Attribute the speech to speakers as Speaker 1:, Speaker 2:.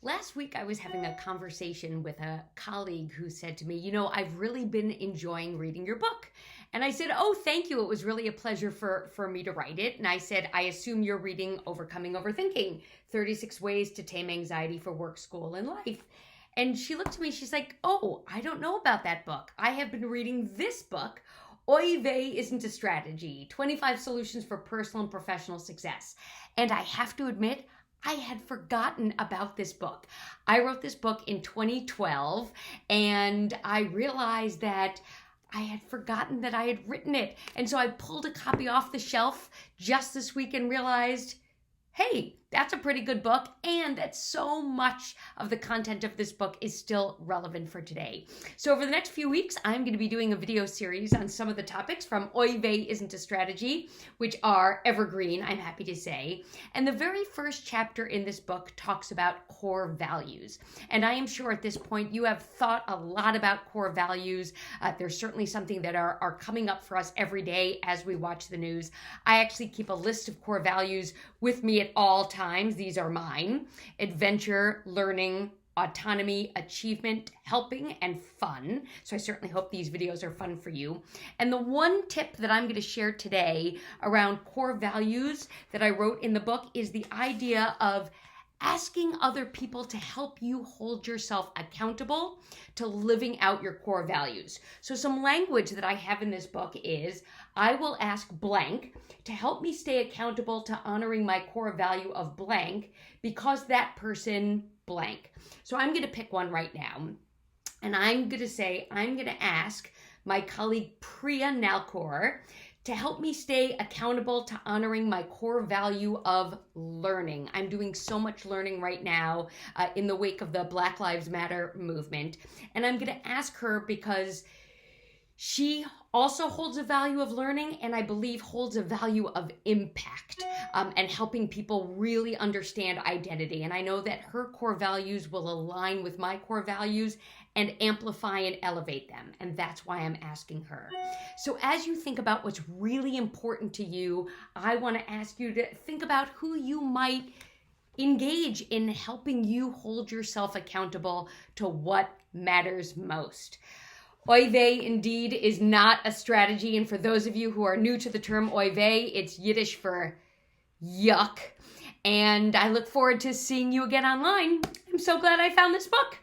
Speaker 1: Last week, I was having a conversation with a colleague who said to me, I've really been enjoying reading your book. And I said, oh, thank you. It was really a pleasure for me to write it. And I said, I assume you're reading Overcoming Overthinking, 36 Ways to Tame Anxiety for Work, School, and Life. And she looked at me, she's like, oh, I don't know about that book. I have been reading this book, Oy Vey Isn't a Strategy, 25 Solutions for Personal and Professional Success. And I have to admit, I had forgotten about this book. I wrote this book in 2012, and I realized that I had forgotten that I had written it. And so I pulled a copy off the shelf just this week and realized, hey, that's a pretty good book, and that so much of the content of this book is still relevant for today. So over the next few weeks, I'm going to be doing a video series on some of the topics from Oy Vey Isn't a Strategy, which are evergreen, I'm happy to say. And the very first chapter in this book talks about core values. And I am sure at this point you have thought a lot about core values. There's certainly something that are coming up for us every day as we watch the news. I actually keep a list of core values with me at all times. These are mine: adventure, learning, autonomy, achievement, helping, and fun. So I certainly hope these videos are fun for you. And the one tip that I'm going to share today around core values that I wrote in the book is the idea of asking other people to help you hold yourself accountable to living out your core values. So some language that I have in this book is, I will ask blank to help me stay accountable to honoring my core value of blank because that person blank. So I'm going to pick one right now. And I'm going to say, I'm going to ask my colleague Priya Nalkor to help me stay accountable to honoring my core value of learning. I'm doing so much learning right now in the wake of the Black Lives Matter movement. And I'm going to ask her because she also holds a value of learning, and I believe holds a value of impact and helping people really understand identity. And I know that her core values will align with my core values and amplify and elevate them. And that's why I'm asking her. So as you think about what's really important to you, I want to ask you to think about who you might engage in helping you hold yourself accountable to what matters most. Oy Vey indeed is not a strategy. And for those of you who are new to the term Oy Vey, it's Yiddish for yuck. And I look forward to seeing you again online. I'm so glad I found this book.